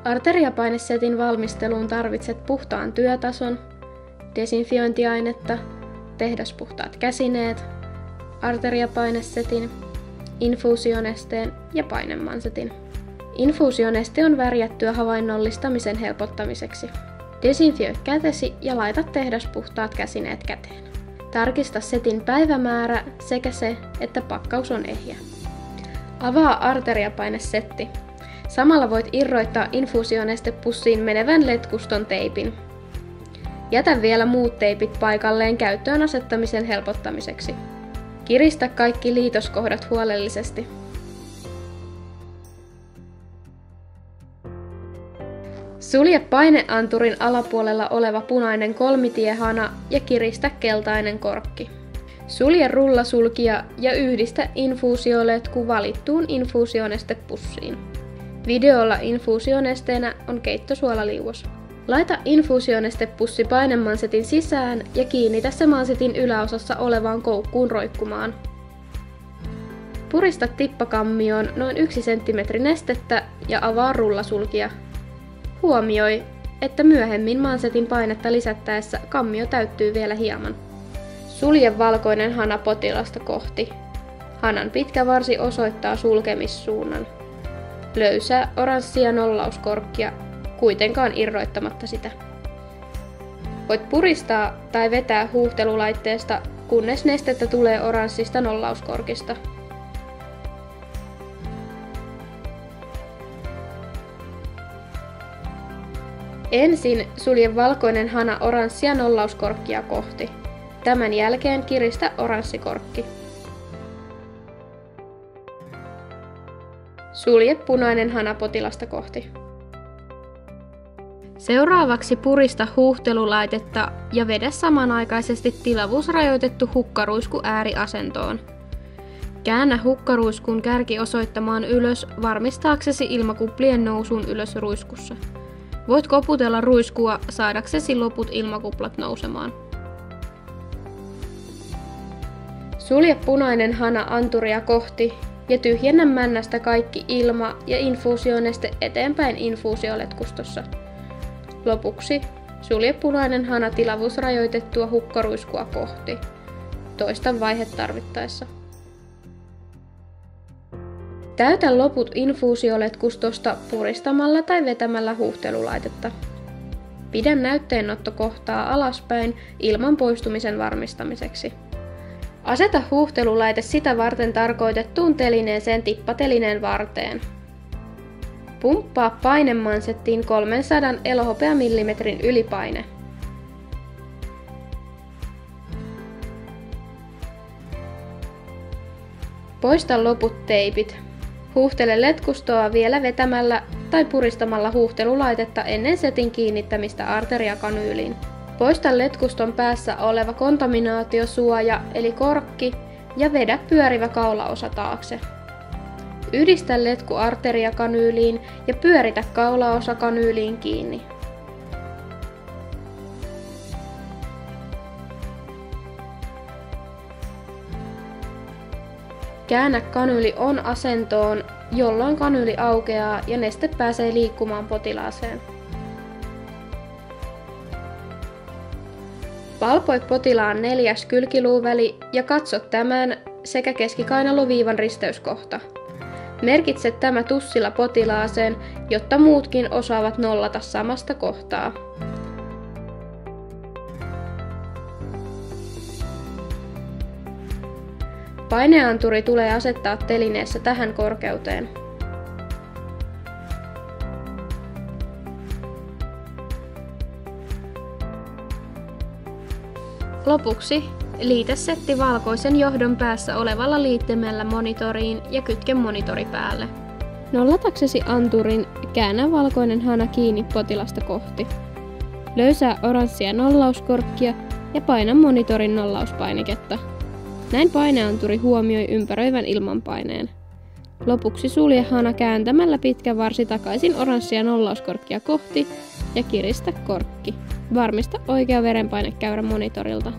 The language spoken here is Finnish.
Arteriapainesetin valmisteluun tarvitset puhtaan työtason, desinfiointiainetta, tehdaspuhtaat käsineet, arteriapainesetin, infuusionesteen ja painemansetin. Infuusioneste on värjättyä havainnollistamisen helpottamiseksi. Desinfioi kätesi ja laita tehdaspuhtaat käsineet käteen. Tarkista setin päivämäärä sekä se, että pakkaus on ehjä. Avaa arteriapainesetti. Samalla voit irroittaa infuusionestepussiin menevän letkuston teipin. Jätä vielä muut teipit paikalleen käyttöön asettamisen helpottamiseksi. Kiristä kaikki liitoskohdat huolellisesti. Sulje paineanturin alapuolella oleva punainen kolmitiehana ja kiristä keltainen korkki. Sulje rullasulkija ja yhdistä infuusioletku valittuun infuusionestepussiin. Videolla infuusionesteenä on keittosuolaliuos. Laita infuusionestepussi painemansetin sisään ja kiinnitä se mansetin yläosassa olevaan koukkuun roikkumaan. Purista tippakammioon noin 1 cm nestettä ja avaa rullasulkija. Huomioi, että myöhemmin mansetin painetta lisättäessä kammio täyttyy vielä hieman. Sulje valkoinen hana potilasta kohti. Hanan pitkä varsi osoittaa sulkemissuunnan. Löysää oranssia nollauskorkkia, kuitenkaan irroittamatta sitä. Voit puristaa tai vetää huuhtelulaitteesta, kunnes nestettä tulee oranssista nollauskorkista. Ensin sulje valkoinen hana oranssia nollauskorkkia kohti. Tämän jälkeen kiristä oranssikorkki. Sulje punainen hana potilasta kohti. Seuraavaksi purista huuhtelulaitetta ja vedä samanaikaisesti tilavuusrajoitettu hukkaruisku ääriasentoon. Käännä hukkaruiskun kärki osoittamaan ylös varmistaaksesi ilmakuplien nousuun ylös ruiskussa. Voit koputella ruiskua saadaksesi loput ilmakuplat nousemaan. Sulje punainen hana anturia kohti ja tyhjennä männästä kaikki ilma ja infuusioneste eteenpäin infuusioletkustossa. Lopuksi sulje punainen hana tilavuusrajoitettua hukkaruiskua kohti. Toista vaihe tarvittaessa. Täytä loput infuusioletkustosta puristamalla tai vetämällä huuhtelulaitetta. Pidä näytteenottokohtaa alaspäin ilman poistumisen varmistamiseksi. Aseta huuhtelulaite sitä varten tarkoitettuun telineeseen tippatelineen varteen. Pumppaa painemansettiin 300 elohopeamillimetrin ylipaine. Poista loput teipit. Huuhtele letkustoa vielä vetämällä tai puristamalla huuhtelulaitetta ennen setin kiinnittämistä arteriakanyyliin. Poista letkuston päässä oleva kontaminaatiosuoja eli korkki ja vedä pyörivä kaulaosa taakse. Yhdistä letku arteriakanyyliin ja pyöritä kaulaosa kanyyliin kiinni. Käännä kanyyli on-asentoon, jolloin kanyyli aukeaa ja neste pääsee liikkumaan potilaaseen. Palpoi potilaan 4. kylkiluuväli ja katso tämän sekä keskikainaloviivan risteyskohta. Merkitse tämä tussilla potilaaseen, jotta muutkin osaavat nollata samasta kohtaa. Paineanturi tulee asettaa telineessä tähän korkeuteen. Lopuksi liitä setti valkoisen johdon päässä olevalla liittimellä monitoriin ja kytke monitori päälle. Nollataksesi anturin, käännä valkoinen hana kiinni potilasta kohti. Löysää oranssia nollauskorkkia ja paina monitorin nollauspainiketta. Näin paineanturi huomioi ympäröivän ilmanpaineen. Lopuksi sulje hana kääntämällä pitkä varsi takaisin oranssia nollauskorkkia kohti ja kiristä korkki. Varmista oikea verenpainekäyrä monitorilta.